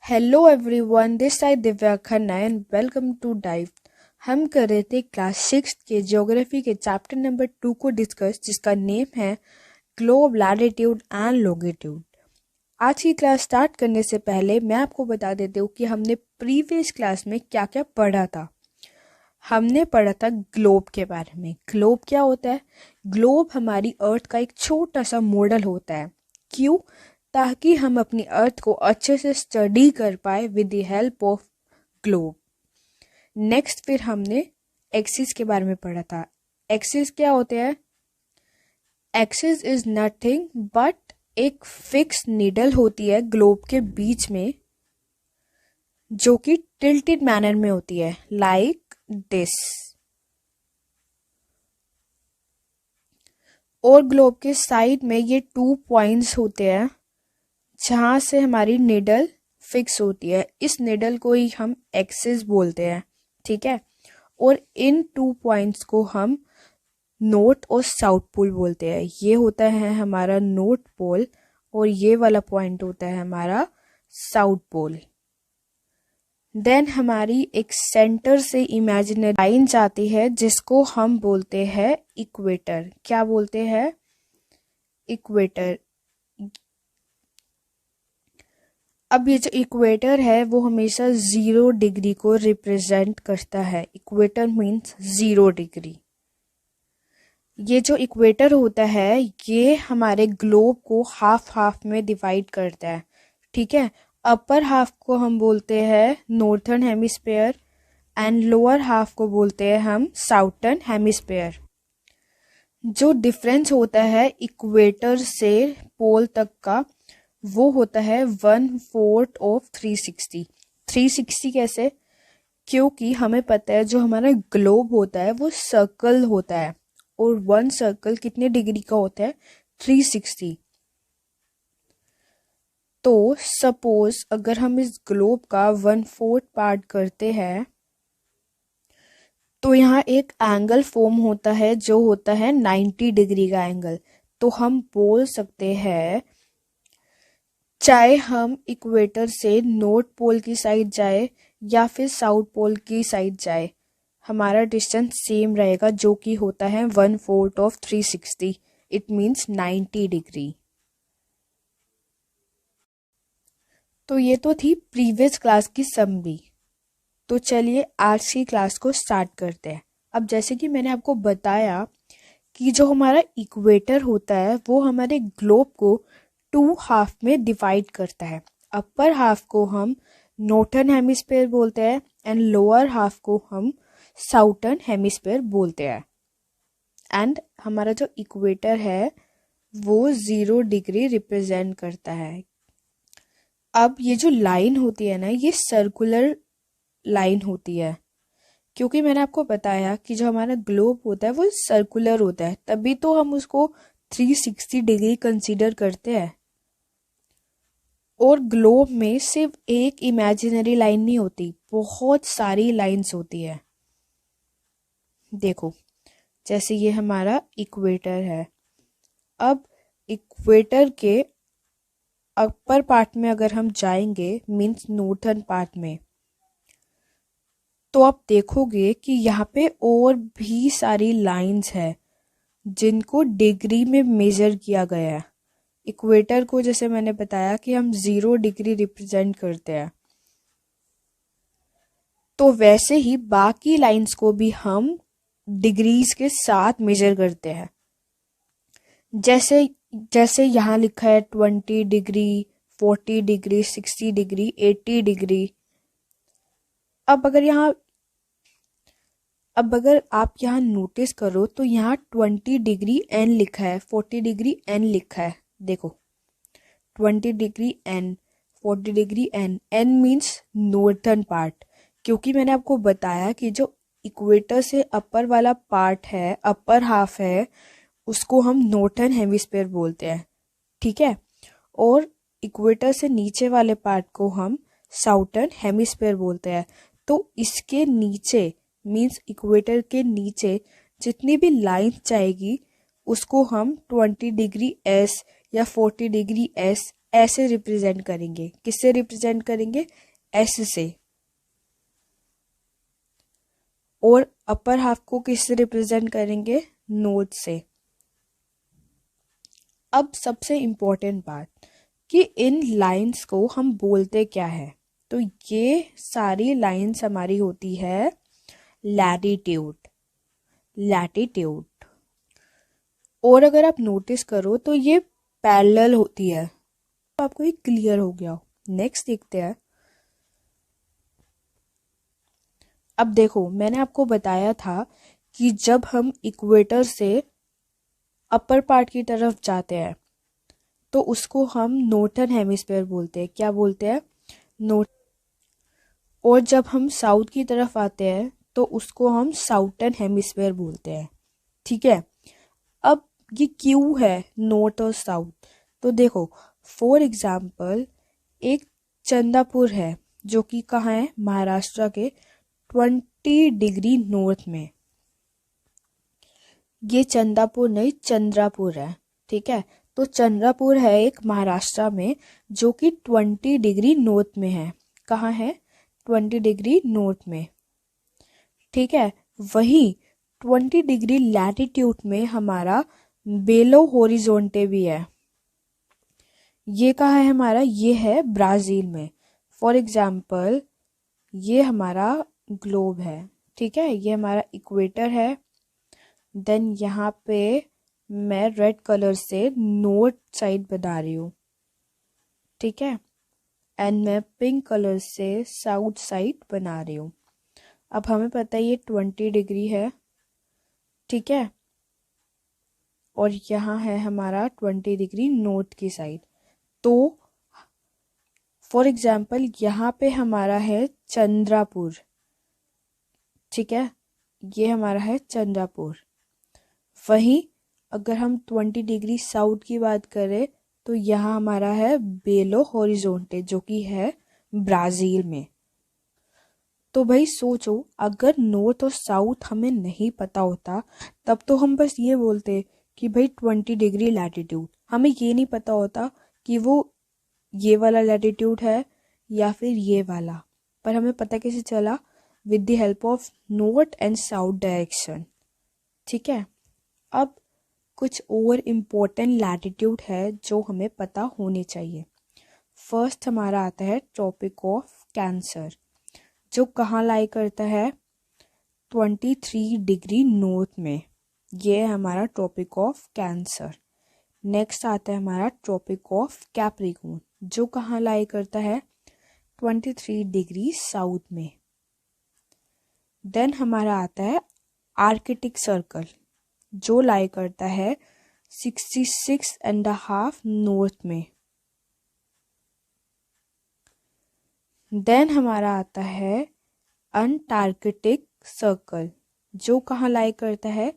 Hello everyone, this side Divya Khanna and welcome to Dive. हम कर रहे थे क्लास 6 के ज्योग्राफी के चैप्टर नंबर 2 को डिस्कस, जिसका नेम है ग्लोब, लैटिट्यूड एंड लॉन्गिट्यूड। आज की क्लास स्टार्ट करने से पहले मैं आपको बता देती हूँ कि हमने प्रीवियस क्लास में क्या क्या पढ़ा था। हमने पढ़ा था ग्लोब के बारे में। ग्लोब क्या होता है? ग्लोब हमारी अर्थ का एक छोटा सा मॉडल होता है। क्यों? ताकि हम अपनी अर्थ को अच्छे से स्टडी कर पाए with the help of globe. Next फिर हमने एक्सिस के बारे में पढ़ा था। एक्सिस क्या होते हैं? एक्सिस इज नथिंग बट एक फिक्स नीडल होती है ग्लोब के बीच में, जो कि टिल्टेड मैनर में होती है, लाइक दिस। और ग्लोब के साइड में ये 2 पॉइंट्स होते हैं जहां से हमारी निडल फिक्स होती है। इस निडल को ही हम एक्सिस बोलते हैं, ठीक है। और इन 2 पॉइंट्स को हम नॉर्थ और साउथ पोल बोलते हैं। ये होता है हमारा नॉर्थ पोल और ये वाला पॉइंट होता है हमारा साउथ पोल। देन हमारी एक सेंटर से इमेजिनरी लाइन जाती है जिसको हम बोलते हैं इक्वेटर। क्या बोलते हैं? इक्वेटर। अब ये जो इक्वेटर है वो हमेशा 0 डिग्री को रिप्रेजेंट करता है। Equator means 0 degree. ये जो इक्वेटर होता है ये हमारे ग्लोब को हाफ हाफ में डिवाइड करता है, ठीक है। अपर हाफ को हम बोलते हैं northern hemisphere and lower half को बोलते हैं हम साउथर्न हेमिस्फेयर। जो डिफरेंस होता है इक्वेटर से पोल तक का वो होता है 1/4 ऑफ 360। 360 कैसे? क्योंकि हमें पता है जो हमारा ग्लोब होता है वो सर्कल होता है और 1 सर्कल कितने डिग्री का होता है? 360। तो सपोज अगर हम इस ग्लोब का 1/4 पार्ट करते हैं तो यहाँ एक एंगल फॉर्म होता है जो होता है 90 डिग्री का एंगल। तो हम बोल सकते हैं चाहे हम इक्वेटर से नॉर्थ पोल की साइड जाए या फिर साउथ पोल की साइड जाए, हमारा डिस्टेंस सेम रहेगा, जो कि होता है 1/4 ऑफ 360। It means 90 degree. तो ये तो थी प्रीवियस क्लास की समरी। तो चलिए आज की क्लास को स्टार्ट करते हैं। अब जैसे कि मैंने आपको बताया कि जो हमारा इक्वेटर होता है वो हमारे ग्लोब को 2 हाफ में डिवाइड करता है। अपर हाफ को हम नॉर्थर्न हेमिस्फेयर बोलते हैं एंड लोअर हाफ को हम साउथर्न हेमिस्फेयर बोलते हैं। एंड हमारा जो इक्वेटर है वो 0 डिग्री रिप्रेजेंट करता है। अब ये जो लाइन होती है ना, ये सर्कुलर लाइन होती है, क्योंकि मैंने आपको बताया कि जो हमारा ग्लोब होता है वो सर्कुलर होता है, तभी तो हम उसको 360 डिग्री कंसीडर करते हैं। और ग्लोब में सिर्फ एक इमेजिनरी लाइन नहीं होती, बहुत सारी लाइंस होती है। देखो, जैसे ये हमारा इक्वेटर है। अब इक्वेटर के अपर पार्ट में अगर हम जाएंगे, मीन्स नॉर्थर्न पार्ट में, तो आप देखोगे कि यहाँ पे और भी सारी लाइंस है जिनको डिग्री में मेजर किया गया है। इक्वेटर को जैसे मैंने बताया कि हम 0 डिग्री रिप्रेजेंट करते हैं, तो वैसे ही बाकी लाइंस को भी हम डिग्रीज के साथ मेजर करते हैं। जैसे जैसे यहाँ लिखा है 20 डिग्री, 40 डिग्री, 60 डिग्री, 80 डिग्री। अब अगर आप यहाँ नोटिस करो तो यहाँ 20 डिग्री एन लिखा है, 40 डिग्री एन लिखा है। देखो, 20 degree N, 40 degree N. N means northern part, क्योंकि मैंने आपको बताया कि जो इक्वेटर से अपर वाला पार्ट है, अपर हाफ है, उसको हम नॉर्थर्न हेमिस्फीयर बोलते हैं, ठीक है। और इक्वेटर से नीचे वाले पार्ट को हम साउथर्न हेमिस्फीयर बोलते हैं। तो इसके नीचे मीन्स इक्वेटर के नीचे जितनी भी लाइन जाएगी उसको हम 20 डिग्री एस या 40 डिग्री एस ऐसे रिप्रेजेंट करेंगे। किससे रिप्रेजेंट करेंगे? एस से। और अपर हाफ को किससे रिप्रेजेंट करेंगे? नॉर्थ से। अब सबसे इम्पोर्टेंट बात कि इन लाइंस को हम बोलते क्या है। तो ये सारी लाइंस हमारी होती है लैटिट्यूड। लैटिट्यूड। और अगर आप नोटिस करो तो ये पैरेलल होती है। तो आपको ये क्लियर हो गया। नेक्स्ट देखते हैं। अब देखो, मैंने आपको बताया था कि जब हम इक्वेटर से अपर पार्ट की तरफ जाते हैं तो उसको हम नॉर्थर्न हेमिस्फीयर बोलते हैं। क्या बोलते हैं? नॉर्थ। और जब हम साउथ की तरफ आते हैं तो उसको हम साउथर्न हेमिस्फीयर बोलते हैं। ठीक है। अब ये क्यों है नॉर्थ और साउथ? तो देखो, फॉर एग्जाम्पल एक चंदापुर है जो कि कहाँ है? महाराष्ट्र के 20 डिग्री नॉर्थ में। ये चंदापुर नहीं, चंद्रापुर है। ठीक है। तो चंद्रापुर है एक महाराष्ट्र में जो कि 20 डिग्री नॉर्थ में है। कहाँ है? 20 डिग्री नॉर्थ में। ठीक है। वही 20 डिग्री लैटिट्यूड में हमारा बेलो होरिजोंटे भी है। ये कहाँ है हमारा? ये है ब्राजील में। फॉर एग्जाम्पल ये हमारा ग्लोब है। ठीक है। ये हमारा इक्वेटर है। देन यहाँ पे मैं रेड कलर से नॉर्थ साइड बना रही हूँ। ठीक है। एंड मैं पिंक कलर से साउथ साइड बना रही हूँ। अब हमें पता है ये 20 डिग्री है। ठीक है। और यहाँ है हमारा 20 डिग्री नॉर्थ की साइड। तो फॉर एग्जाम्पल यहाँ पे हमारा है चंद्रापुर। ठीक है। ये हमारा है चंद्रापुर। वहीं अगर हम 20 डिग्री साउथ की बात करें तो यहाँ हमारा है बेलो होरिजोंटे जो कि है ब्राजील में। तो भाई सोचो, अगर नॉर्थ और साउथ हमें नहीं पता होता तब तो हम बस ये बोलते कि भाई 20 डिग्री लैटिट्यूड। हमें ये नहीं पता होता कि वो ये वाला लैटिट्यूड है या फिर ये वाला। पर हमें पता कैसे चला? With the help of north and south direction. ठीक है। अब कुछ और इम्पोर्टेंट लैटिट्यूड है जो हमें पता होने चाहिए। फर्स्ट हमारा आता है ट्रॉपिक ऑफ कैंसर जो कहाँ लाई करता है? 23 डिग्री नॉर्थ में। ये है हमारा ट्रॉपिक ऑफ कैंसर। नेक्स्ट आता है हमारा ट्रॉपिक ऑफ कैप्रिकॉर्न जो कहाँ लाई करता है? 23 डिग्री साउथ में। देन हमारा आता है आर्कटिक सर्कल जो लाई करता है 66.5 नॉर्थ में। देन हमारा आता है अंटार्कटिक सर्कल जो कहाँ लाई करता है?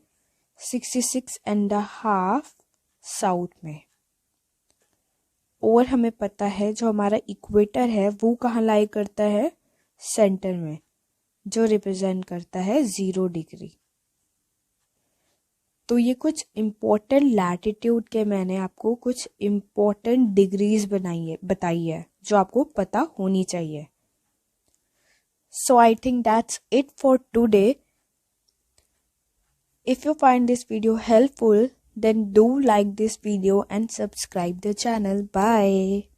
66.5 साउथ में। और हमें पता है जो हमारा इक्वेटर है वो कहाँ लाई करता है? सेंटर में, जो रिप्रेजेंट करता है 0 डिग्री। तो ये कुछ इम्पोर्टेंट लैटिट्यूड के मैंने आपको कुछ इम्पोर्टेंट डिग्रीज बताई है जो आपको पता होनी चाहिए। So I think that's it for today. If you find this video helpful, then do like this video and subscribe the channel. Bye.